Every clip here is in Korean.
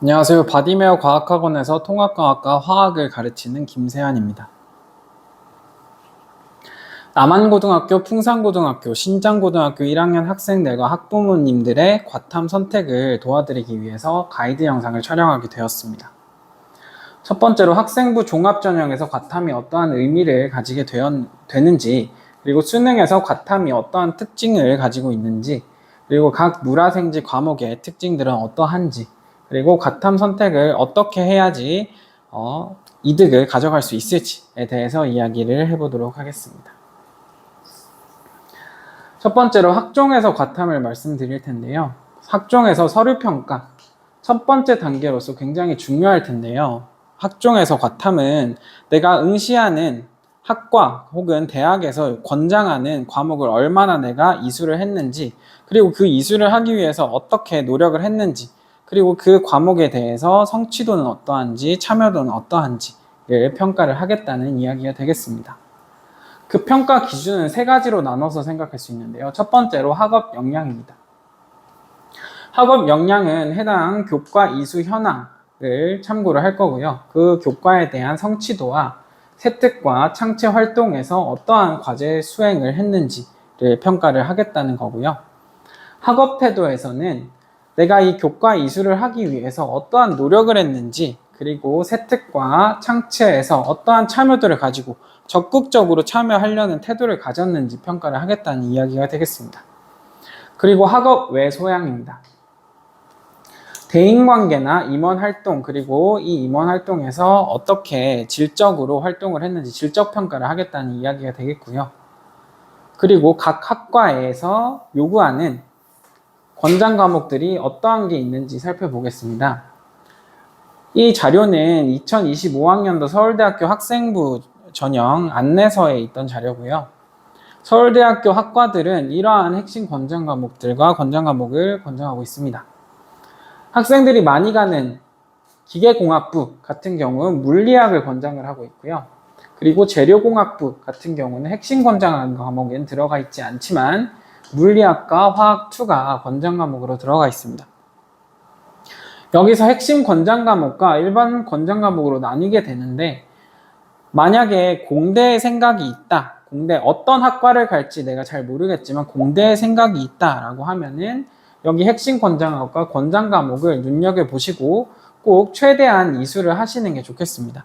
안녕하세요. 바디메어 과학학원에서 통합과학과 화학을 가르치는 김세환입니다. 남한고등학교, 풍산고등학교, 신장고등학교 1학년 학생들과 학부모님들의 과탐 선택을 도와드리기 위해서 가이드 영상을 촬영하게 되었습니다. 첫 번째로 학생부 종합전형에서 과탐이 어떠한 의미를 가지게 되는지, 그리고 수능에서 과탐이 어떠한 특징을 가지고 있는지, 그리고 각 물화생지 과목의 특징들은 어떠한지, 그리고 과탐 선택을 어떻게 해야지 이득을 가져갈 수 있을지에 대해서 이야기를 해보도록 하겠습니다. 첫 번째로 학종에서 과탐을 말씀드릴 텐데요. 학종에서 서류평가, 첫 번째 단계로서 굉장히 중요할 텐데요. 학종에서 과탐은 내가 응시하는 학과 혹은 대학에서 권장하는 과목을 얼마나 내가 이수를 했는지, 그리고 그 이수를 하기 위해서 어떻게 노력을 했는지, 그리고 그 과목에 대해서 성취도는 어떠한지, 참여도는 어떠한지를 평가를 하겠다는 이야기가 되겠습니다. 그 평가 기준은 세 가지로 나눠서 생각할 수 있는데요. 첫 번째로 학업 역량입니다. 학업 역량은 해당 교과 이수 현황을 참고를 할 거고요. 그 교과에 대한 성취도와 세특과 창체 활동에서 어떠한 과제 수행을 했는지를 평가를 하겠다는 거고요. 학업 태도에서는 내가 이 교과 이수를 하기 위해서 어떠한 노력을 했는지, 그리고 세특과 창체에서 어떠한 참여도를 가지고 적극적으로 참여하려는 태도를 가졌는지 평가를 하겠다는 이야기가 되겠습니다. 그리고 학업 외 소양입니다. 대인관계나 임원활동, 그리고 이 임원활동에서 어떻게 질적으로 활동을 했는지 질적평가를 하겠다는 이야기가 되겠고요. 그리고 각 학과에서 요구하는 권장 과목들이 어떠한 게 있는지 살펴보겠습니다. 이 자료는 2025학년도 서울대학교 학생부 전형 안내서에 있던 자료고요. 서울대학교 학과들은 이러한 핵심 권장 과목들과 권장 과목을 권장하고 있습니다. 학생들이 많이 가는 기계공학부 같은 경우는 물리학을 권장을 하고 있고요. 그리고 재료공학부 같은 경우는 핵심 권장 과목에는 들어가 있지 않지만 물리학과 화학2가 권장 과목으로 들어가 있습니다. 여기서 핵심 권장 과목과 일반 권장 과목으로 나뉘게 되는데, 만약에 공대에 생각이 있다, 공대 어떤 학과를 갈지 내가 잘 모르겠지만 공대에 생각이 있다라고 하면은 여기 핵심 권장학과 권장 과목을 눈여겨보시고 꼭 최대한 이수를 하시는 게 좋겠습니다.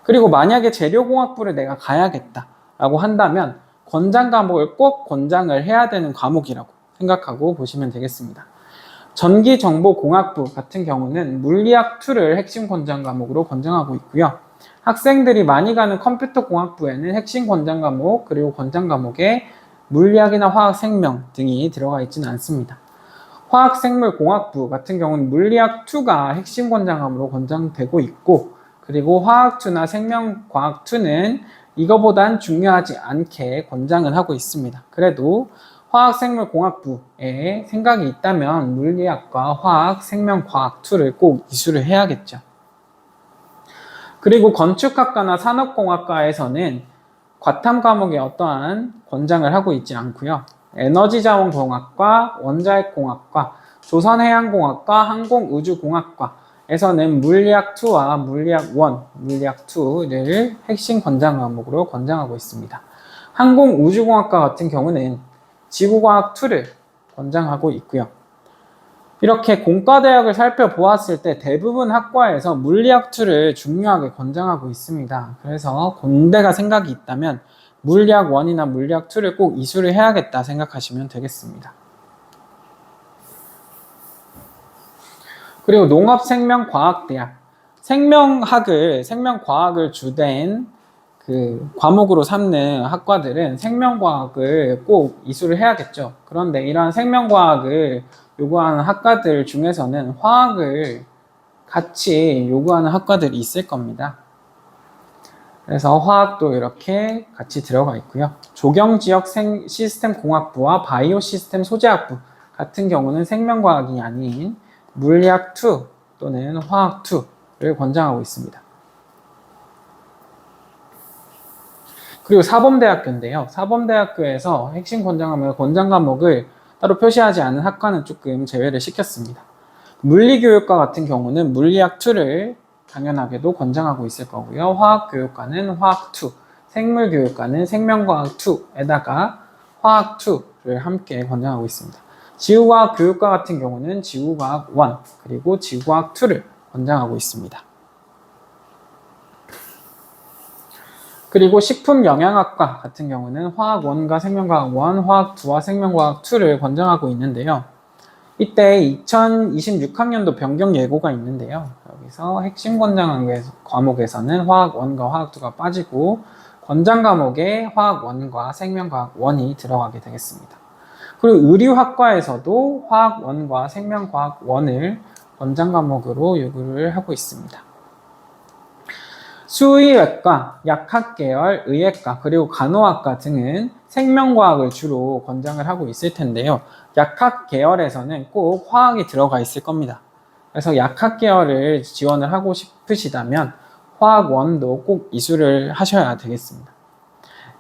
그리고 만약에 재료공학부를 내가 가야겠다라고 한다면 권장 과목을 꼭 권장을 해야 되는 과목이라고 생각하고 보시면 되겠습니다. 전기정보공학부 같은 경우는 물리학2를 핵심 권장 과목으로 권장하고 있고요. 학생들이 많이 가는 컴퓨터공학부에는 핵심 권장 과목, 그리고 권장 과목에 물리학이나 화학, 생명 등이 들어가 있지는 않습니다. 화학생물공학부 같은 경우는 물리학2가 핵심 권장 과목으로 권장되고 있고, 그리고 화학2나 생명과학2는 이거보단 중요하지 않게 권장을 하고 있습니다. 그래도 화학생물공학부에 생각이 있다면 물리학과 화학, 생명과학2를 꼭 이수를 해야겠죠. 그리고 건축학과나 산업공학과에서는 과탐 과목에 어떠한 권장을 하고 있지 않고요. 에너지자원공학과, 원자핵공학과, 조선해양공학과, 항공우주공학과에서는 물리학2와 물리학1, 물리학2를 핵심 권장 과목으로 권장하고 있습니다. 항공우주공학과 같은 경우는 지구과학2를 권장하고 있고요. 이렇게 공과대학을 살펴보았을 때 대부분 학과에서 물리학2를 중요하게 권장하고 있습니다. 그래서 공대가 생각이 있다면 물리학1이나 물리학2를 꼭 이수를 해야겠다 생각하시면 되겠습니다. 그리고 농업생명과학대학, 생명과학을 주된 그 과목으로 삼는 학과들은 생명과학을 꼭 이수를 해야겠죠. 그런데 이러한 생명과학을 요구하는 학과들 중에서는 화학을 같이 요구하는 학과들이 있을 겁니다. 그래서 화학도 이렇게 같이 들어가 있고요. 조경지역 시스템공학부와 바이오시스템 소재학부 같은 경우는 생명과학이 아닌 물리학2 또는 화학2를 권장하고 있습니다. 그리고 사범대학교인데요. 사범대학교에서 핵심 권장 과목을 따로 표시하지 않은 학과는 조금 제외를 시켰습니다. 물리교육과 같은 경우는 물리학 2를 당연하게도 권장하고 있을 거고요. 화학교육과는 화학 2, 생물교육과는 생명과학 2에다가 화학 2를 함께 권장하고 있습니다. 지구과학 교육과 같은 경우는 지구과학 1 그리고 지구과학 2를 권장하고 있습니다. 그리고 식품영양학과 같은 경우는 화학 1과 생명과학 1, 화학 2와 생명과학 2를 권장하고 있는데요. 이때 2026학년도 변경 예고가 있는데요. 여기서 핵심 권장 과목에서는 화학 1과 화학 2가 빠지고 권장 과목에 화학 1과 생명과학 1이 들어가게 되겠습니다. 그리고 의류학과에서도 화학 1과 생명과학 1을 권장 과목으로 요구를 하고 있습니다. 수의학과, 약학계열, 의학과, 그리고 간호학과 등은 생명과학을 주로 권장을 하고 있을 텐데요. 약학계열에서는 꼭 화학이 들어가 있을 겁니다. 그래서 약학계열을 지원을 하고 싶으시다면 화학 1도 꼭 이수를 하셔야 되겠습니다.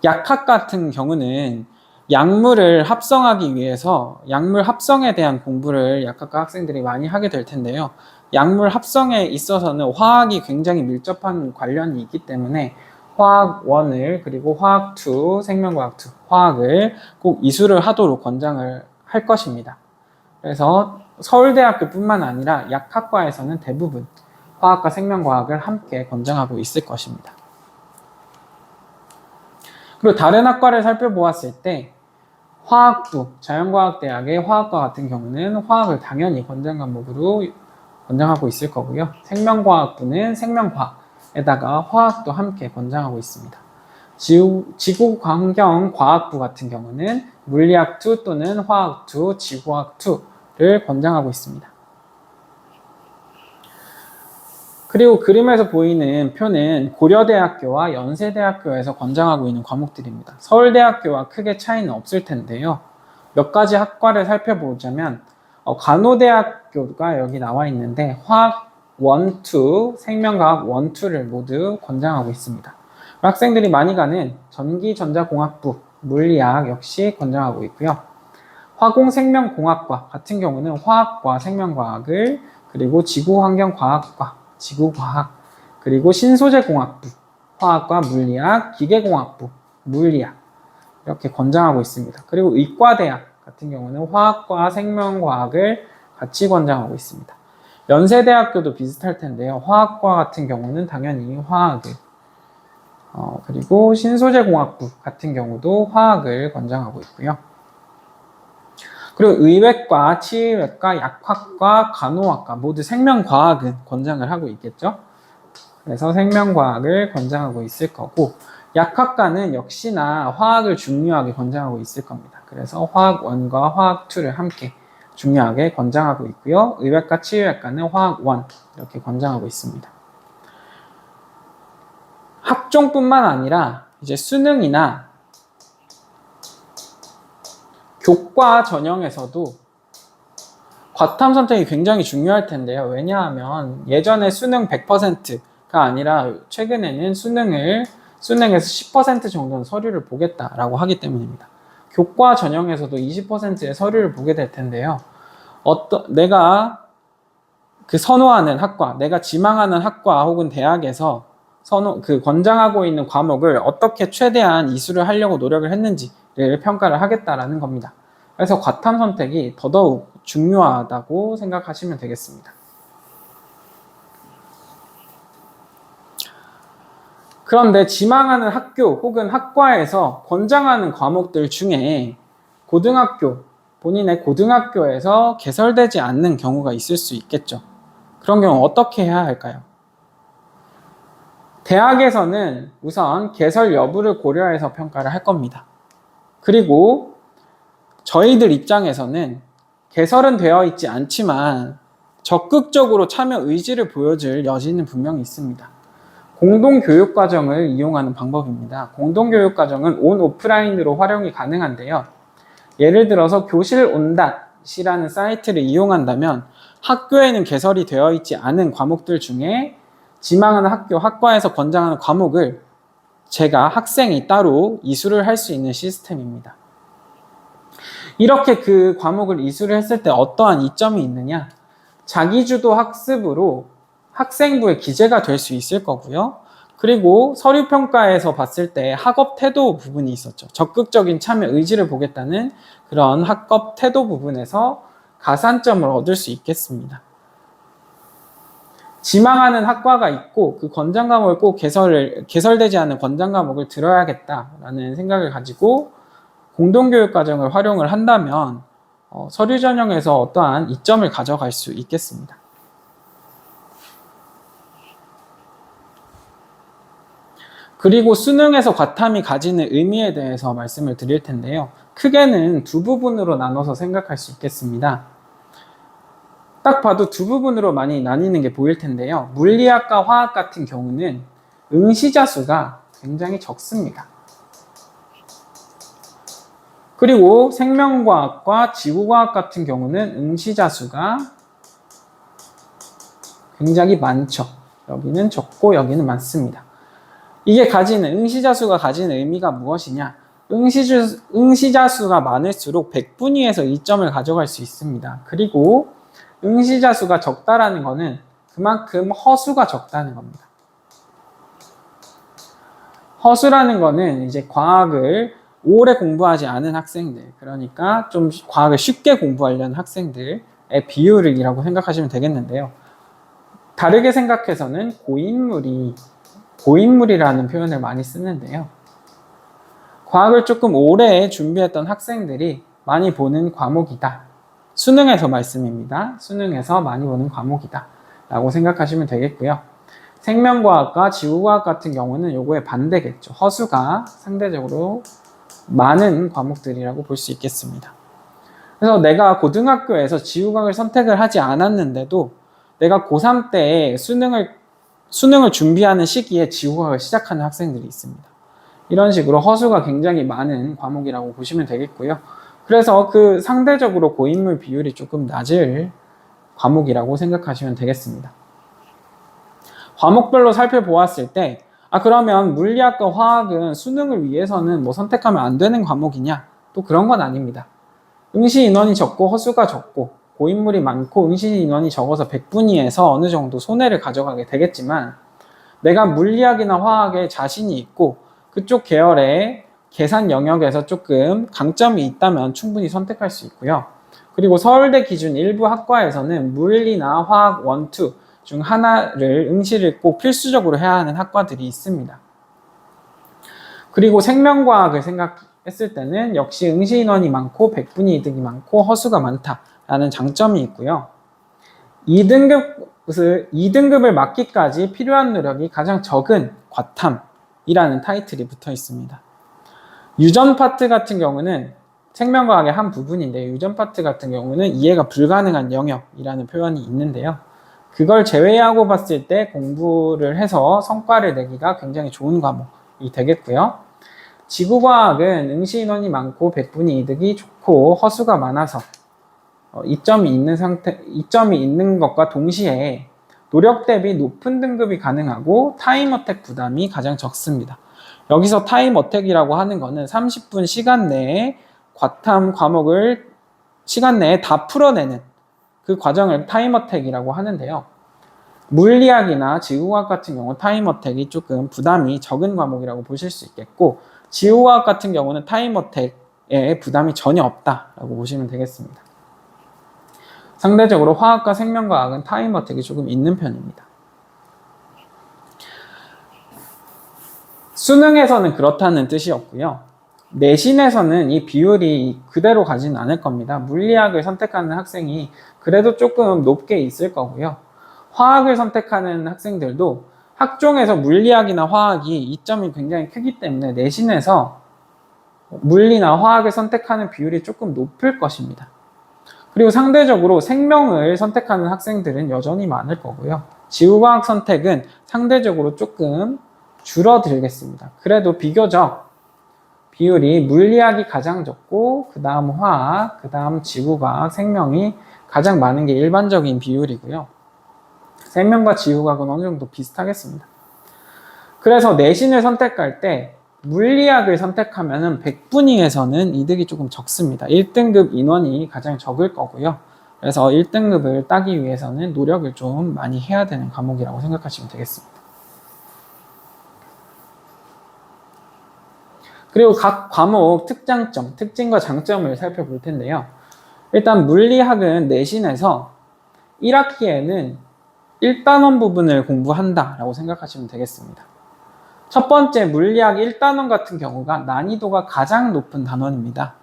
약학 같은 경우는 약물을 합성하기 위해서 약물 합성에 대한 공부를 약학과 학생들이 많이 하게 될 텐데요. 약물 합성에 있어서는 화학이 굉장히 밀접한 관련이 있기 때문에 화학 1을 그리고 화학 2, 생명과학 2, 화학을 꼭 이수를 하도록 권장을 할 것입니다. 그래서 서울대학교뿐만 아니라 약학과에서는 대부분 화학과 생명과학을 함께 권장하고 있을 것입니다. 그리고 다른 학과를 살펴보았을 때 화학부, 자연과학대학의 화학과 같은 경우는 화학을 당연히 권장 과목으로 권장하고 있을 거고요. 생명과학부는 생명과학에다가 화학도 함께 권장하고 있습니다. 지구환경과학부 같은 경우는 물리학 2 또는 화학 2, 지구화학 2를 권장하고 있습니다. 그리고 그림에서 보이는 표는 고려대학교와 연세대학교에서 권장하고 있는 과목들입니다. 서울대학교와 크게 차이는 없을 텐데요. 몇 가지 학과를 살펴보자면 간호대학교가 여기 나와 있는데 화학 1, 2, 생명과학 1, 2를 모두 권장하고 있습니다. 학생들이 많이 가는 전기전자공학부, 물리학 역시 권장하고 있고요. 화공생명공학과 같은 경우는 화학과 생명과학을 그리고 지구환경과학과, 지구과학, 그리고 신소재공학부, 화학과 물리학, 기계공학부, 물리학 이렇게 권장하고 있습니다. 그리고 의과대학 같은 경우는 화학과 생명과학을 같이 권장하고 있습니다. 연세대학교도 비슷할 텐데요. 화학과 같은 경우는 당연히 화학을 그리고 신소재공학부 같은 경우도 화학을 권장하고 있고요. 그리고 의외과, 치의외과, 약학과, 간호학과 모두 생명과학은 권장을 하고 있겠죠. 그래서 생명과학을 권장하고 있을 거고 약학과는 역시나 화학을 중요하게 권장하고 있을 겁니다. 그래서 화학 1과 화학 2를 함께 중요하게 권장하고 있고요. 의외과, 치의외과는 화학 1 이렇게 권장하고 있습니다. 학종뿐만 아니라 이제 수능이나 교과 전형에서도 과탐 선택이 굉장히 중요할 텐데요. 왜냐하면 예전에 수능 100%가 아니라 최근에는 수능에서 10% 정도는 서류를 보겠다라고 하기 때문입니다. 교과 전형에서도 20%의 서류를 보게 될 텐데요. 내가 선호하는 학과, 내가 지망하는 학과 혹은 대학에서 권장하고 있는 과목을 어떻게 최대한 이수를 하려고 노력을 했는지를 평가를 하겠다라는 겁니다. 그래서 과탐 선택이 더더욱 중요하다고 생각하시면 되겠습니다. 그런데 지망하는 학교 혹은 학과에서 권장하는 과목들 중에 본인의 고등학교에서 개설되지 않는 경우가 있을 수 있겠죠. 그런 경우 어떻게 해야 할까요? 대학에서는 우선 개설 여부를 고려해서 평가를 할 겁니다. 그리고 저희들 입장에서는 개설은 되어 있지 않지만 적극적으로 참여 의지를 보여줄 여지는 분명히 있습니다. 공동교육과정을 이용하는 방법입니다. 공동교육과정은 온 오프라인으로 활용이 가능한데요. 예를 들어서 교실 온닷이라는 사이트를 이용한다면 학교에는 개설이 되어 있지 않은 과목들 중에 지망하는 학과에서 권장하는 과목을 제가 학생이 따로 이수를 할 수 있는 시스템입니다. 이렇게 그 과목을 이수를 했을 때 어떠한 이점이 있느냐? 자기주도 학습으로 학생부의 기재가 될 수 있을 거고요. 그리고 서류평가에서 봤을 때 학업 태도 부분이 있었죠. 적극적인 참여 의지를 보겠다는 그런 학업 태도 부분에서 가산점을 얻을 수 있겠습니다. 지망하는 학과가 있고 그 권장 과목을 꼭 개설되지 않은 권장 과목을 들어야겠다라는 생각을 가지고 공동교육 과정을 활용을 한다면 서류 전형에서 어떠한 이점을 가져갈 수 있겠습니다. 그리고 수능에서 과탐이 가지는 의미에 대해서 말씀을 드릴 텐데요. 크게는 두 부분으로 나눠서 생각할 수 있겠습니다. 딱 봐도 두 부분으로 많이 나뉘는 게 보일 텐데요. 물리학과 화학 같은 경우는 응시자 수가 굉장히 적습니다. 그리고 생명과학과 지구과학 같은 경우는 응시자 수가 굉장히 많죠. 여기는 적고 여기는 많습니다. 이게 가지는 응시자 수가 가지는 의미가 무엇이냐? 응시자 수가 많을수록 100분위에서 2점을 가져갈 수 있습니다. 그리고 응시자 수가 적다라는 것은 그만큼 허수가 적다는 겁니다. 허수라는 것은 이제 과학을 오래 공부하지 않은 학생들, 그러니까 좀 과학을 쉽게 공부하려는 학생들의 비율이라고 생각하시면 되겠는데요. 다르게 생각해서는 고인물이라는 표현을 많이 쓰는데요. 과학을 조금 오래 준비했던 학생들이 많이 보는 과목이다. 수능에서 말씀입니다. 수능에서 많이 보는 과목이다 라고 생각하시면 되겠고요. 생명과학과 지구과학 같은 경우는 요거에 반대겠죠. 허수가 상대적으로 많은 과목들이라고 볼 수 있겠습니다. 그래서 내가 고등학교에서 지구과학을 선택을 하지 않았는데도 내가 고3 때 수능을 준비하는 시기에 지구과학을 시작하는 학생들이 있습니다. 이런 식으로 허수가 굉장히 많은 과목이라고 보시면 되겠고요. 그래서 그 상대적으로 고인물 비율이 조금 낮을 과목이라고 생각하시면 되겠습니다. 과목별로 살펴보았을 때 그러면 물리학과 화학은 수능을 위해서는 뭐 선택하면 안 되는 과목이냐? 또 그런 건 아닙니다. 응시 인원이 적고 허수가 적고 고인물이 많고 응시 인원이 적어서 100분위에서 어느 정도 손해를 가져가게 되겠지만 내가 물리학이나 화학에 자신이 있고 그쪽 계열의 계산 영역에서 조금 강점이 있다면 충분히 선택할 수 있고요. 그리고 서울대 기준 일부 학과에서는 물리나 화학 1, 2 중 하나를 응시를 꼭 필수적으로 해야 하는 학과들이 있습니다. 그리고 생명과학을 생각했을 때는 역시 응시 인원이 많고 100분위 이득이 많고 허수가 많다라는 장점이 있고요. 2등급을 맞기까지 필요한 노력이 가장 적은 과탐이라는 타이틀이 붙어 있습니다. 유전 파트 같은 경우는 생명과학의 한 부분인데 유전 파트 같은 경우는 이해가 불가능한 영역이라는 표현이 있는데요. 그걸 제외하고 봤을 때 공부를 해서 성과를 내기가 굉장히 좋은 과목이 되겠고요. 지구과학은 응시 인원이 많고 100분위 이득이 좋고 허수가 많아서 이점이 있는 것과 동시에 노력 대비 높은 등급이 가능하고 타임 어택 부담이 가장 적습니다. 여기서 타임 어택이라고 하는 거는 30분 시간 내에 과탐 과목을 시간 내에 다 풀어내는 그 과정을 타임 어택이라고 하는데요. 물리학이나 지구과학 같은 경우 타임 어택이 조금 부담이 적은 과목이라고 보실 수 있겠고 지구과학 같은 경우는 타임 어택에 부담이 전혀 없다라고 보시면 되겠습니다. 상대적으로 화학과 생명과학은 타임 어택이 조금 있는 편입니다. 수능에서는 그렇다는 뜻이었고요. 내신에서는 이 비율이 그대로 가지는 않을 겁니다. 물리학을 선택하는 학생이 그래도 조금 높게 있을 거고요. 화학을 선택하는 학생들도 학종에서 물리학이나 화학이 이점이 굉장히 크기 때문에 내신에서 물리나 화학을 선택하는 비율이 조금 높을 것입니다. 그리고 상대적으로 생명을 선택하는 학생들은 여전히 많을 거고요. 지구과학 선택은 상대적으로 조금 줄어들겠습니다. 그래도 비교적 비율이 물리학이 가장 적고 그 다음 화학, 그 다음 지구과학, 생명이 가장 많은 게 일반적인 비율이고요. 생명과 지구과학은 어느 정도 비슷하겠습니다. 그래서 내신을 선택할 때 물리학을 선택하면 100분위에서는 이득이 조금 적습니다. 1등급 인원이 가장 적을 거고요. 그래서 1등급을 따기 위해서는 노력을 좀 많이 해야 되는 과목이라고 생각하시면 되겠습니다. 그리고 각 과목 특장점, 특징과 장점을 살펴볼 텐데요. 일단 물리학은 내신에서 1학기에는 1단원 부분을 공부한다라고 생각하시면 되겠습니다. 첫 번째 물리학 1단원 같은 경우가 난이도가 가장 높은 단원입니다.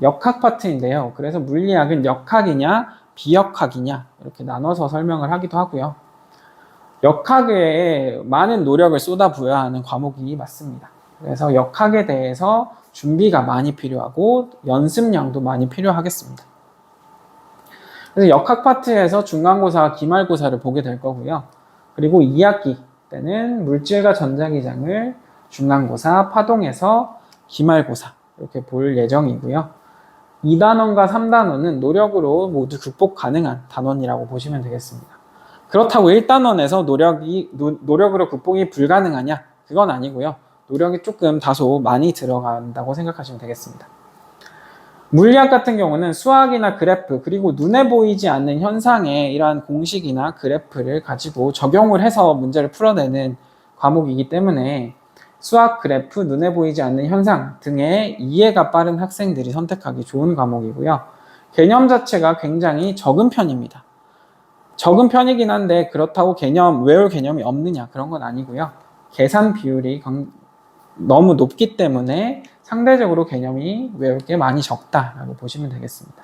역학 파트인데요. 그래서 물리학은 역학이냐 비역학이냐 이렇게 나눠서 설명을 하기도 하고요. 역학에 많은 노력을 쏟아부어야 하는 과목이 맞습니다. 그래서 역학에 대해서 준비가 많이 필요하고 연습량도 많이 필요하겠습니다. 그래서 역학 파트에서 중간고사와 기말고사를 보게 될 거고요. 그리고 2학기 때는 물질과 전자기장을 중간고사, 파동에서 기말고사 이렇게 볼 예정이고요. 2단원과 3단원은 노력으로 모두 극복 가능한 단원이라고 보시면 되겠습니다. 그렇다고 1단원에서 노력으로 극복이 불가능하냐? 그건 아니고요. 노력이 조금 다소 많이 들어간다고 생각하시면 되겠습니다. 물리학 같은 경우는 수학이나 그래프 그리고 눈에 보이지 않는 현상에 이러한 공식이나 그래프를 가지고 적용을 해서 문제를 풀어내는 과목이기 때문에 수학, 그래프, 눈에 보이지 않는 현상 등의 이해가 빠른 학생들이 선택하기 좋은 과목이고요. 개념 자체가 굉장히 적은 편입니다. 적은 편이긴 한데 그렇다고 외울 개념이 없느냐 그런 건 아니고요. 계산 비율이 너무 높기 때문에 상대적으로 개념이 외울 게 많이 적다라고 보시면 되겠습니다.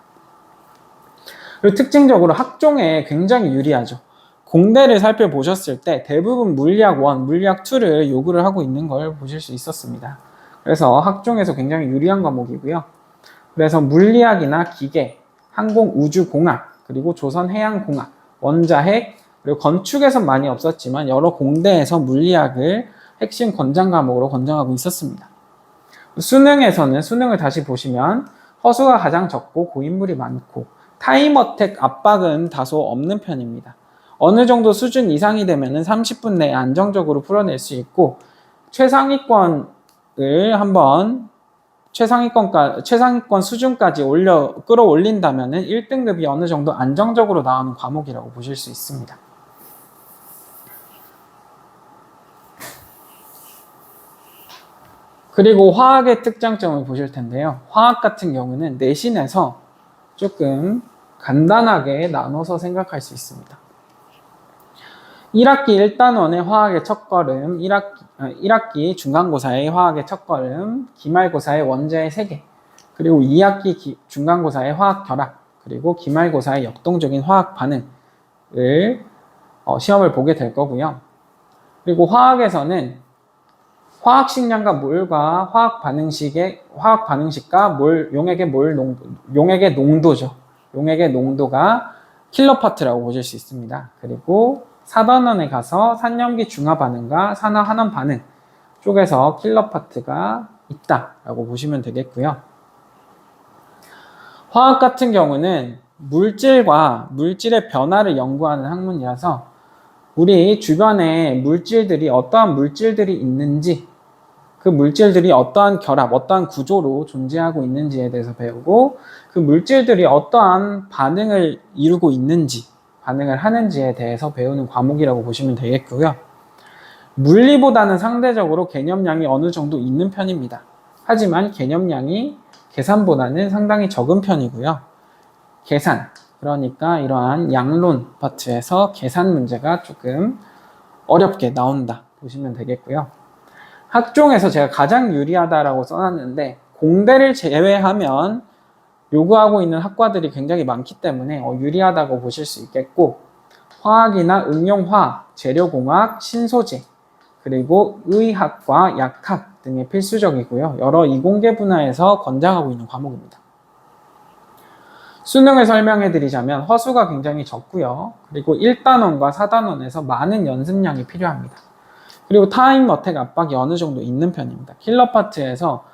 그리고 특징적으로 학종에 굉장히 유리하죠. 공대를 살펴보셨을 때 대부분 물리학 1, 물리학 2를 요구를 하고 있는 걸 보실 수 있었습니다. 그래서 학종에서 굉장히 유리한 과목이고요. 그래서 물리학이나 기계, 항공 우주공학, 그리고 조선해양공학, 원자핵, 그리고 건축에선 많이 없었지만 여러 공대에서 물리학을 핵심 권장 과목으로 권장하고 있었습니다. 수능을 다시 보시면 허수가 가장 적고 고인물이 많고 타임 어택 압박은 다소 없는 편입니다. 어느 정도 수준 이상이 되면 30분 내에 안정적으로 풀어낼 수 있고 최상위권 수준까지 끌어올린다면 1등급이 어느 정도 안정적으로 나오는 과목이라고 보실 수 있습니다. 그리고 화학의 특장점을 보실 텐데요. 화학 같은 경우는 내신에서 조금 간단하게 나눠서 생각할 수 있습니다. 1학기 1단원의 화학의 첫걸음, 1학기 중간고사의 화학의 첫걸음, 기말고사의 원자의 세계, 그리고 2학기 중간고사의 화학 결합, 그리고 기말고사의 역동적인 화학 반응을 시험을 보게 될 거고요. 그리고 화학에서는 화학식량과 몰과 화학 반응식과 용액의 농도죠. 용액의 농도가 킬러 파트라고 보실 수 있습니다. 그리고 4단원에 가서 산염기 중화 반응과 산화 환원 반응 쪽에서 킬러 파트가 있다라고 보시면 되겠고요. 화학 같은 경우는 물질과 물질의 변화를 연구하는 학문이라서 우리 주변에 어떠한 물질들이 있는지, 그 물질들이 어떠한 결합, 어떠한 구조로 존재하고 있는지에 대해서 배우고 그 물질들이 어떠한 반응을 이루고 있는지, 반응을 하는지에 대해서 배우는 과목이라고 보시면 되겠고요. 물리보다는 상대적으로 개념량이 어느 정도 있는 편입니다. 하지만 개념량이 계산보다는 상당히 적은 편이고요. 계산, 그러니까 이러한 양론 파트에서 계산 문제가 조금 어렵게 나온다 보시면 되겠고요. 학종에서 제가 가장 유리하다라고 써놨는데 공대를 제외하면 요구하고 있는 학과들이 굉장히 많기 때문에 유리하다고 보실 수 있겠고 화학이나 응용화학, 재료공학, 신소재, 그리고 의학과 약학 등이 필수적이고요. 여러 이공계 분야에서 권장하고 있는 과목입니다. 수능을 설명해 드리자면 허수가 굉장히 적고요. 그리고 1단원과 4단원에서 많은 연습량이 필요합니다. 그리고 타임 어택 압박이 어느 정도 있는 편입니다. 킬러 파트에서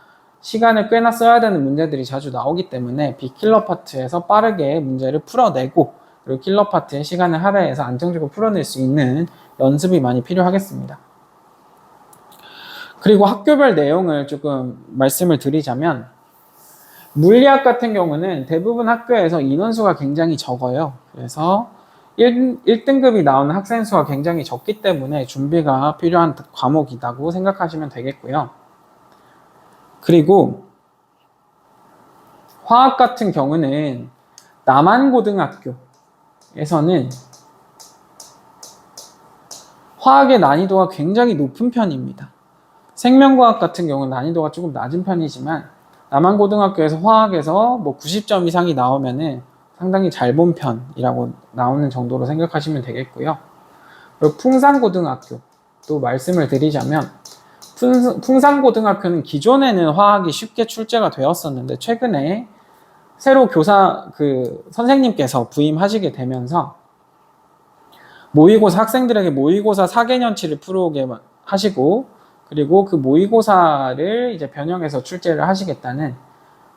시간을 꽤나 써야 되는 문제들이 자주 나오기 때문에 비킬러 파트에서 빠르게 문제를 풀어내고 그리고 킬러 파트에 시간을 할애해서 안정적으로 풀어낼 수 있는 연습이 많이 필요하겠습니다. 그리고 학교별 내용을 조금 말씀을 드리자면 물리학 같은 경우는 대부분 학교에서 인원수가 굉장히 적어요. 그래서 1등급이 나오는 학생 수가 굉장히 적기 때문에 준비가 필요한 과목이라고 생각하시면 되겠고요. 그리고 화학 같은 경우는 남한고등학교에서는 화학의 난이도가 굉장히 높은 편입니다. 생명과학 같은 경우는 난이도가 조금 낮은 편이지만 남한고등학교에서 화학에서 뭐 90점 이상이 나오면은 상당히 잘 본 편이라고 나오는 정도로 생각하시면 되겠고요. 그리고 풍산고등학교 또 말씀을 드리자면 풍산고등학교는 기존에는 화학이 쉽게 출제가 되었었는데 최근에 새로 선생님께서 부임하시게 되면서 학생들에게 모의고사 4개년치를 풀어오게 하시고 그리고 그 모의고사를 이제 변형해서 출제를 하시겠다는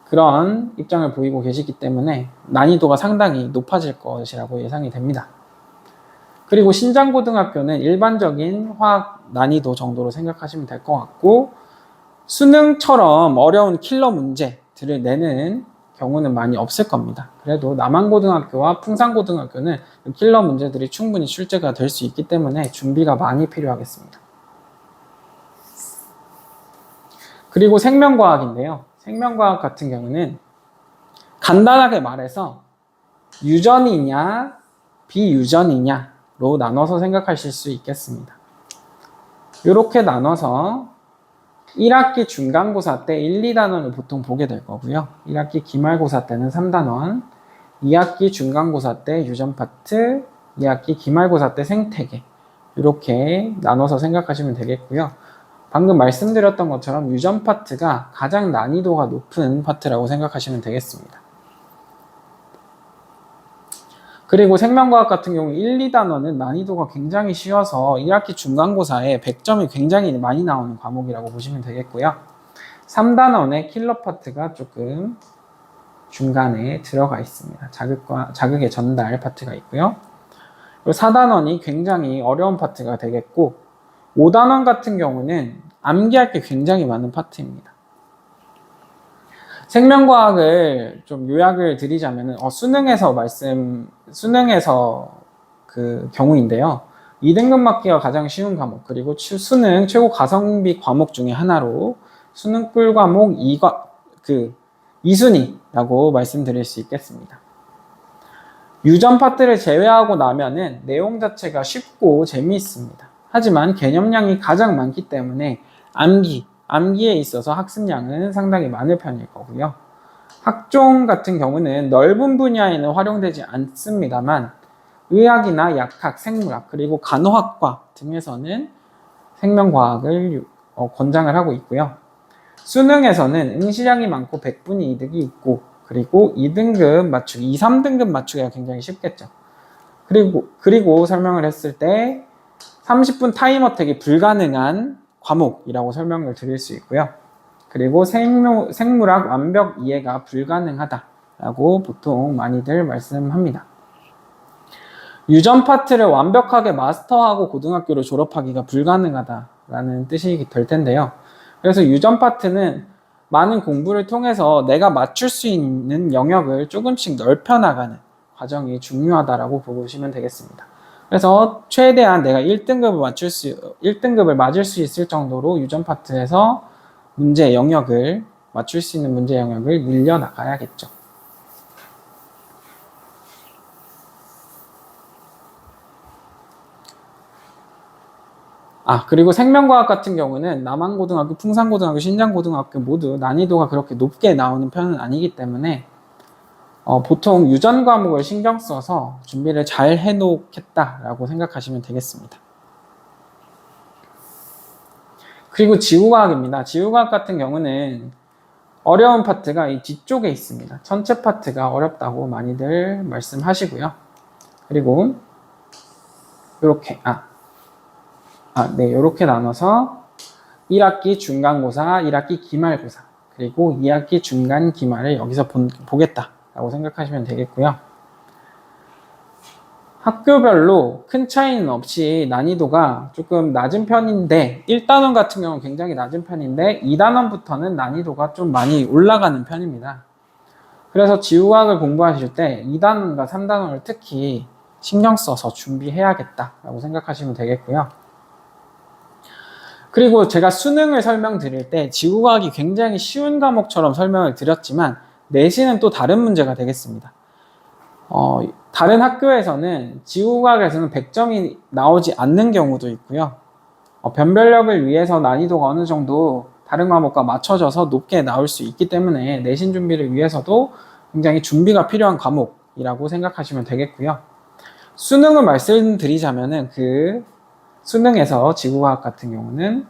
그런 입장을 보이고 계시기 때문에 난이도가 상당히 높아질 것이라고 예상이 됩니다. 그리고 신장고등학교는 일반적인 화학 난이도 정도로 생각하시면 될 것 같고 수능처럼 어려운 킬러 문제들을 내는 경우는 많이 없을 겁니다. 그래도 남한고등학교와 풍산고등학교는 킬러 문제들이 충분히 출제가 될 수 있기 때문에 준비가 많이 필요하겠습니다. 그리고 생명과학인데요. 생명과학 같은 경우는 간단하게 말해서 유전이냐 비유전이냐로 나눠서 생각하실 수 있겠습니다. 이렇게 나눠서 1학기 중간고사 때 1, 2단원을 보통 보게 될 거고요. 1학기 기말고사 때는 3단원, 2학기 중간고사 때 유전 파트, 2학기 기말고사 때 생태계 이렇게 나눠서 생각하시면 되겠고요. 방금 말씀드렸던 것처럼 유전 파트가 가장 난이도가 높은 파트라고 생각하시면 되겠습니다. 그리고 생명과학 같은 경우 1, 2단원은 난이도가 굉장히 쉬워서 1학기 중간고사에 100점이 굉장히 많이 나오는 과목이라고 보시면 되겠고요. 3단원의 킬러 파트가 조금 중간에 들어가 있습니다. 자극의 전달 파트가 있고요. 그리고 4단원이 굉장히 어려운 파트가 되겠고 5단원 같은 경우는 암기할 게 굉장히 많은 파트입니다. 생명과학을 좀 요약을 드리자면 수능에서 그 경우인데요. 2등급 맞기가 가장 쉬운 과목 그리고 수능 최고 가성비 과목 중에 하나로 수능 꿀 과목 2순위라고 말씀드릴 수 있겠습니다. 유전 파트를 제외하고 나면은 내용 자체가 쉽고 재미있습니다. 하지만 개념량이 가장 많기 때문에 암기에 있어서 학습량은 상당히 많을 편일 거고요. 학종 같은 경우는 넓은 분야에는 활용되지 않습니다만 의학이나 약학, 생물학, 그리고 간호학과 등에서는 생명과학을 권장을 하고 있고요. 수능에서는 응시량이 많고 100분위 이득이 있고 그리고 2등급 맞추기, 2, 3등급 맞추기가 굉장히 쉽겠죠. 그리고 설명을 했을 때 30분 타임 어택이 불가능한 과목이라고 설명을 드릴 수 있고요. 그리고 생물학 완벽 이해가 불가능하다라고 보통 많이들 말씀합니다. 유전 파트를 완벽하게 마스터하고 고등학교를 졸업하기가 불가능하다라는 뜻이 될 텐데요. 그래서 유전 파트는 많은 공부를 통해서 내가 맞출 수 있는 영역을 조금씩 넓혀나가는 과정이 중요하다라고 보시면 되겠습니다. 그래서 최대한 내가 1등급을 맞을 수 있을 정도로 유전 파트에서 맞출 수 있는 문제 영역을 늘려나가야겠죠. 그리고 생명과학 같은 경우는 남한고등학교, 풍산고등학교, 신장고등학교 모두 난이도가 그렇게 높게 나오는 편은 아니기 때문에 보통 유전 과목을 신경 써서 준비를 잘 해놓겠다라고 생각하시면 되겠습니다. 그리고 지구과학입니다. 지구과학 같은 경우는 어려운 파트가 이 뒤쪽에 있습니다. 전체 파트가 어렵다고 많이들 말씀하시고요. 그리고 이렇게 나눠서 1학기 중간고사, 1학기 기말고사, 그리고 2학기 중간 기말을 여기서 보겠다라고 생각하시면 되겠고요. 학교별로 큰 차이는 없이 난이도가 조금 낮은 편인데 1단원 같은 경우는 굉장히 낮은 편인데 2단원부터는 난이도가 좀 많이 올라가는 편입니다. 그래서 지구과학을 공부하실 때 2단원과 3단원을 특히 신경 써서 준비해야겠다라고 생각하시면 되겠고요. 그리고 제가 수능을 설명드릴 때 지구과학이 굉장히 쉬운 과목처럼 설명을 드렸지만 내신은 또 다른 문제가 되겠습니다. 다른 학교에서는 지구과학에서는 100점이 나오지 않는 경우도 있고요. 변별력을 위해서 난이도가 어느 정도 다른 과목과 맞춰져서 높게 나올 수 있기 때문에 내신 준비를 위해서도 굉장히 준비가 필요한 과목이라고 생각하시면 되겠고요. 수능을 말씀드리자면은 그 수능에서 지구과학 같은 경우는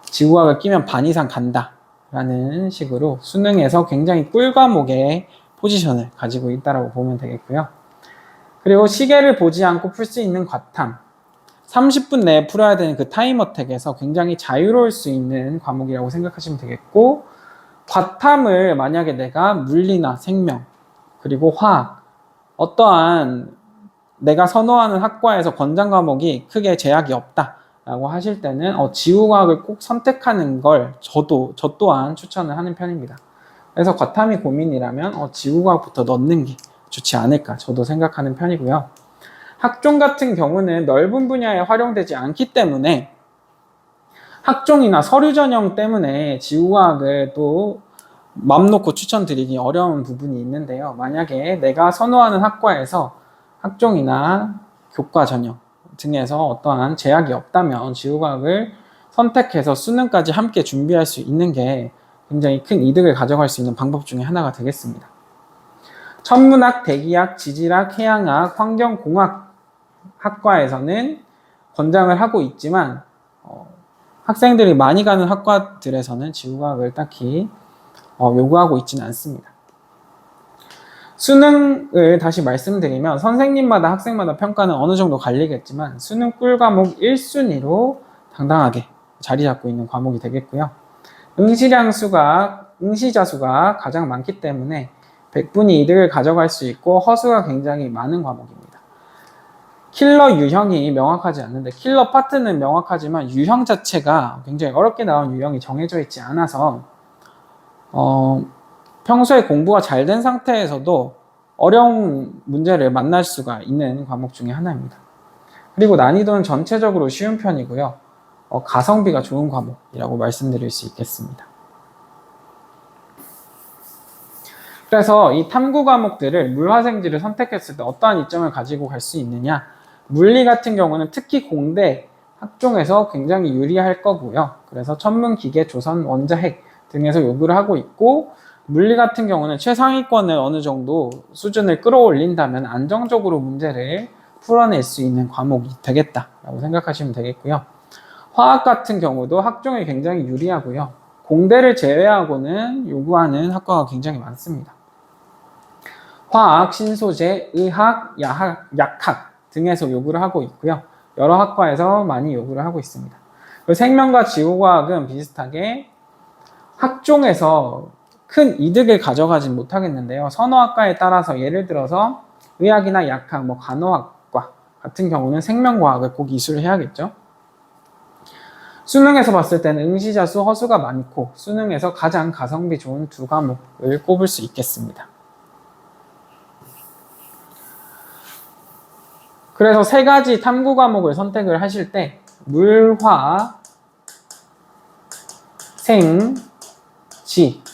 지구과학을 끼면 반 이상 간다 라는 식으로 수능에서 굉장히 꿀 과목의 포지션을 가지고 있다고 보면 되겠고요. 그리고 시계를 보지 않고 풀 수 있는 과탐, 30분 내에 풀어야 되는 그 타임어택에서 굉장히 자유로울 수 있는 과목이라고 생각하시면 되겠고, 과탐을 만약에 내가 물리나 생명, 그리고 화학, 어떠한 내가 선호하는 학과에서 권장 과목이 크게 제약이 없다라고 하실 때는 지구과학을 꼭 선택하는 걸 저 또한 추천을 하는 편입니다. 그래서 과탐이 고민이라면 지구과학부터 넣는 게 좋지 않을까 저도 생각하는 편이고요. 학종 같은 경우는 넓은 분야에 활용되지 않기 때문에 학종이나 서류 전형 때문에 지구과학을 또 맘 놓고 추천드리기 어려운 부분이 있는데요. 만약에 내가 선호하는 학과에서 학종이나 교과 전형 등에서 어떠한 제약이 없다면 지구과학을 선택해서 수능까지 함께 준비할 수 있는 게 굉장히 큰 이득을 가져갈 수 있는 방법 중에 하나가 되겠습니다. 천문학, 대기학, 지질학, 해양학, 환경공학 학과에서는 권장을 하고 있지만 학생들이 많이 가는 학과들에서는 지구과학을 딱히 요구하고 있지는 않습니다. 수능을 다시 말씀드리면 선생님마다 학생마다 평가는 어느 정도 갈리겠지만 수능 꿀 과목 1순위로 당당하게 자리 잡고 있는 과목이 되겠고요. 응시자 수가 가장 많기 때문에 100분이 이득을 가져갈 수 있고 허수가 굉장히 많은 과목입니다. 킬러 유형이 명확하지 않는데 킬러 파트는 명확하지만 유형 자체가 굉장히 어렵게 나온 유형이 정해져 있지 않아서 평소에 공부가 잘 된 상태에서도 어려운 문제를 만날 수가 있는 과목 중에 하나입니다. 그리고 난이도는 전체적으로 쉬운 편이고요. 가성비가 좋은 과목이라고 말씀드릴 수 있겠습니다. 그래서 이 탐구 과목들을 물화생지를 선택했을 때 어떠한 이점을 가지고 갈 수 있느냐? 물리 같은 경우는 특히 공대 학종에서 굉장히 유리할 거고요. 그래서 천문, 기계, 조선, 원자, 핵 등에서 요구를 하고 있고 물리 같은 경우는 최상위권을 어느 정도 수준을 끌어올린다면 안정적으로 문제를 풀어낼 수 있는 과목이 되겠다라고 생각하시면 되겠고요. 화학 같은 경우도 학종에 굉장히 유리하고요. 공대를 제외하고는 요구하는 학과가 굉장히 많습니다. 화학, 신소재, 의학, 약학 등에서 요구를 하고 있고요. 여러 학과에서 많이 요구를 하고 있습니다. 생명과 지구과학은 비슷하게 학종에서 큰 이득을 가져가진 못하겠는데요. 선호학과에 따라서 예를 들어서 의학이나 약학, 간호학과 같은 경우는 생명과학을 꼭 이수를 해야겠죠. 수능에서 봤을 때는 응시자 수, 허수가 많고 수능에서 가장 가성비 좋은 두 과목을 꼽을 수 있겠습니다. 그래서 세 가지 탐구 과목을 선택을 하실 때 물, 화, 생, 지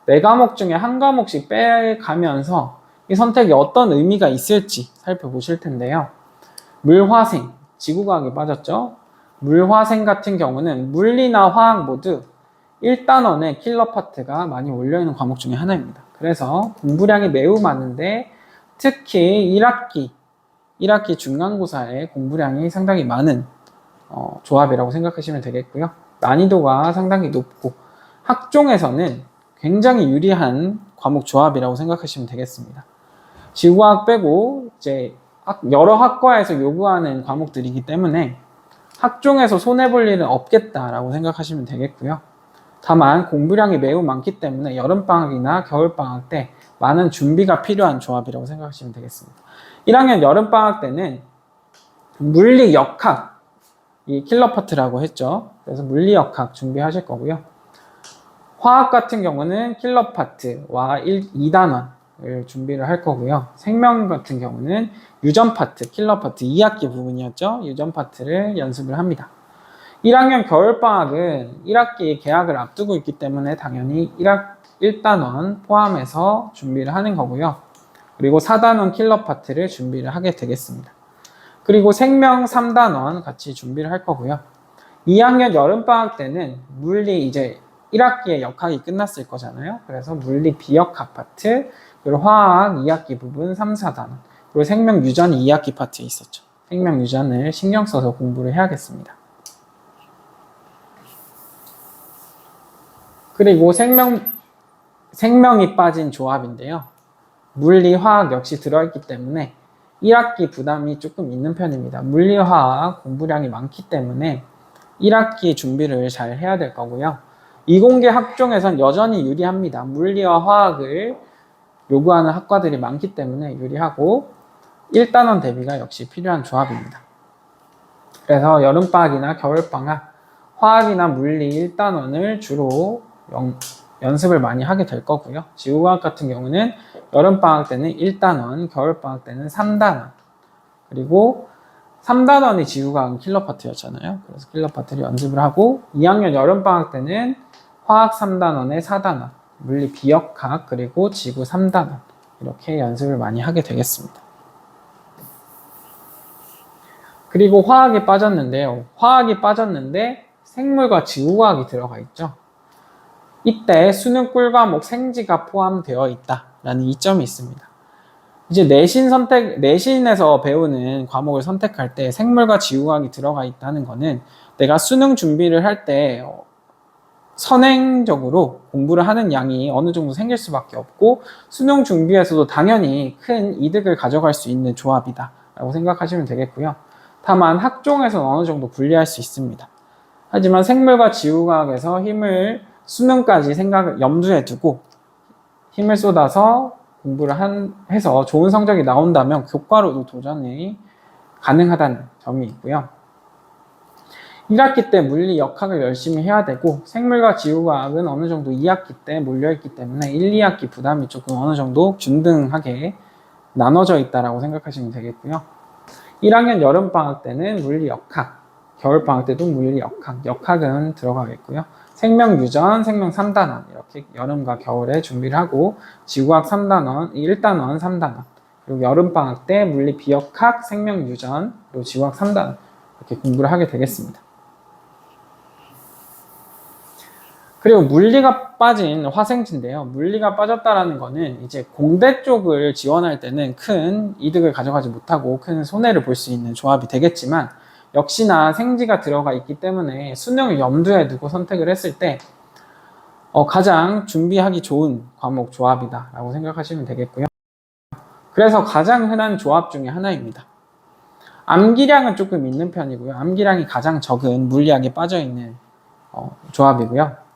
네 과목 중에 한 과목씩 빼가면서 이 선택이 어떤 의미가 있을지 살펴보실 텐데요. 물화생, 지구과학이 빠졌죠? 물화생 같은 경우는 물리나 화학 모두 1단원의 킬러 파트가 많이 올려있는 과목 중에 하나입니다. 그래서 공부량이 매우 많은데 특히 1학기 중간고사에 공부량이 상당히 많은 조합이라고 생각하시면 되겠고요. 난이도가 상당히 높고 학종에서는 굉장히 유리한 과목 조합이라고 생각하시면 되겠습니다. 지구과학 빼고 이제 여러 학과에서 요구하는 과목들이기 때문에 학종에서 손해볼 일은 없겠다라고 생각하시면 되겠고요. 다만 공부량이 매우 많기 때문에 여름방학이나 겨울방학 때 많은 준비가 필요한 조합이라고 생각하시면 되겠습니다. 1학년 여름방학 때는 물리 역학, 이 킬러 파트라고 했죠. 그래서 물리 역학 준비하실 거고요. 화학 같은 경우는 킬러 파트와 2단원, 파트를 준비를 할 거고요. 생명 같은 경우는 유전 파트, 킬러 파트 2학기 부분이었죠. 유전 파트를 연습을 합니다. 1학년 겨울방학은 1학기 개학을 앞두고 있기 때문에 당연히 1단원 포함해서 준비를 하는 거고요. 그리고 4단원 킬러 파트를 준비를 하게 되겠습니다. 그리고 생명 3단원 같이 준비를 할 거고요. 2학년 여름방학 때는 물리 이제 1학기의 역학이 끝났을 거잖아요. 그래서 물리 비역학 파트, 그리고 화학 2학기 부분 3, 4단원, 그리고 생명 유전이 2학기 파트에 있었죠. 생명 유전을 신경 써서 공부를 해야겠습니다. 그리고 생명이 빠진 조합인데요. 물리, 화학 역시 들어있기 때문에 1학기 부담이 조금 있는 편입니다. 물리, 화학 공부량이 많기 때문에 1학기 준비를 잘 해야 될 거고요. 이공계 학종에선 여전히 유리합니다. 물리와 화학을 요구하는 학과들이 많기 때문에 유리하고 1단원 대비가 역시 필요한 조합입니다. 그래서 여름방학이나 겨울방학, 화학이나 물리 1단원을 주로 연습을 많이 하게 될 거고요. 지구과학 같은 경우는 여름방학 때는 1단원, 겨울방학 때는 3단원, 그리고 3단원이 지구과학 킬러 파트였잖아요. 그래서 킬러 파트를 연습을 하고 2학년 여름방학 때는 화학 3단원에 4단원, 물리 비역학, 그리고 지구 3단원 이렇게 연습을 많이 하게 되겠습니다. 그리고 화학이 빠졌는데요. 화학이 빠졌는데 생물과 지구과학이 들어가 있죠. 이때 수능 꿀과목 생지가 포함되어 있다라는 이점이 있습니다. 이제 내신에서 배우는 과목을 선택할 때 생물과 지구과학이 들어가 있다는 거는 내가 수능 준비를 할 때 선행적으로 공부를 하는 양이 어느 정도 생길 수밖에 없고 수능 준비에서도 당연히 큰 이득을 가져갈 수 있는 조합이다 라고 생각하시면 되겠고요. 다만 학종에서는 어느 정도 불리할 수 있습니다. 하지만 생물과 지구과학에서 힘을 수능까지 염두에 두고 힘을 쏟아서 공부를 해서 좋은 성적이 나온다면 교과로도 도전이 가능하다는 점이 있고요. 1학기 때 물리 역학을 열심히 해야 되고 생물과 지구과학은 어느 정도 2학기 때 몰려있기 때문에 1, 2학기 부담이 조금 어느 정도 균등하게 나눠져 있다라고 생각하시면 되겠고요. 1학년 여름방학 때는 물리 역학, 겨울방학 때도 물리 역학은 들어가겠고요. 생명 유전, 생명 3단원 이렇게 여름과 겨울에 준비를 하고 지구학 3단원, 1단원, 3단원 그리고 여름방학 때 물리 비역학, 생명 유전, 그리고 지구학 3단원 이렇게 공부를 하게 되겠습니다. 그리고 물리가 빠진 화생지인데요. 물리가 빠졌다라는 거는 이제 공대 쪽을 지원할 때는 큰 이득을 가져가지 못하고 큰 손해를 볼 수 있는 조합이 되겠지만 역시나 생지가 들어가 있기 때문에 수능을 염두에 두고 선택을 했을 때 가장 준비하기 좋은 과목 조합이다 라고 생각하시면 되겠고요. 그래서 가장 흔한 조합 중에 하나입니다. 암기량은 조금 있는 편이고요. 암기량이 가장 적은 물리학에 빠져있는 조합이고요.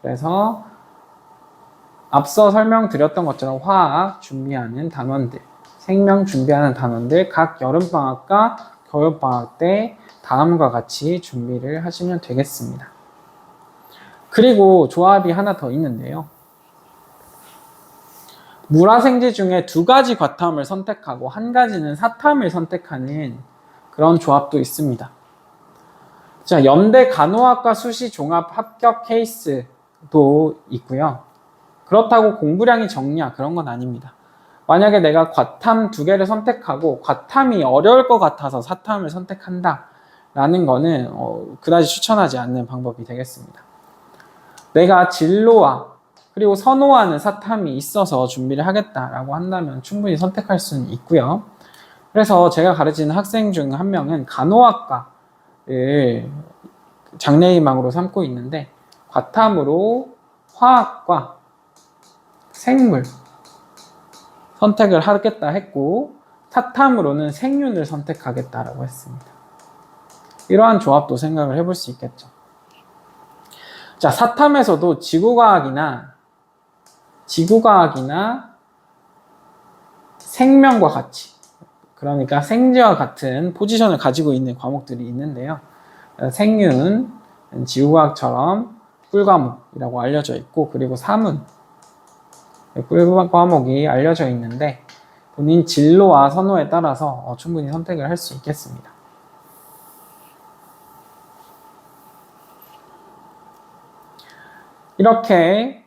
그래서 앞서 설명드렸던 것처럼 화학 준비하는 단원들, 생명 준비하는 단원들 각 여름방학과 겨울방학 때 다음과 같이 준비를 하시면 되겠습니다. 그리고 조합이 하나 더 있는데요. 물화생지 중에 2가지 과탐을 선택하고 1가지는 사탐을 선택하는 그런 조합도 있습니다. 자, 연대 간호학과 수시 종합 합격 케이스도 있고요. 그렇다고 공부량이 적냐 그런 건 아닙니다. 만약에 내가 과탐 2개를 선택하고 과탐이 어려울 것 같아서 사탐을 선택한다 라는 거는 그다지 추천하지 않는 방법이 되겠습니다. 내가 진로와 그리고 선호하는 사탐이 있어서 준비를 하겠다라고 한다면 충분히 선택할 수는 있고요. 그래서 제가 가르치는 학생 중 한 명은 간호학과를 장래희망으로 삼고 있는데 과탐으로 화학과 생물 선택을 하겠다 했고 사탐으로는 생윤을 선택하겠다라고 했습니다. 이러한 조합도 생각을 해볼 수 있겠죠. 자, 사탐에서도 지구과학이나 생명과 같이 그러니까 생지와 같은 포지션을 가지고 있는 과목들이 있는데요. 생윤, 지구과학처럼 꿀과목이라고 알려져 있고 그리고 사문, 꿀 과목이 알려져 있는데 본인 진로와 선호에 따라서 충분히 선택을 할 수 있겠습니다. 이렇게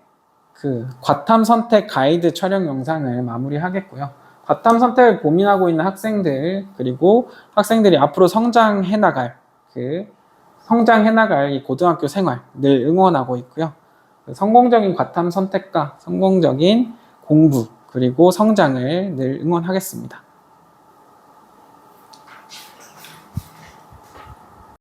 그 과탐 선택 가이드 촬영 영상을 마무리하겠고요. 과탐 선택을 고민하고 있는 학생들, 그리고 학생들이 앞으로 성장해 나갈 이 고등학교 생활 늘 응원하고 있고요. 성공적인 과탐 선택과 성공적인 공부 그리고 성장을 늘 응원하겠습니다.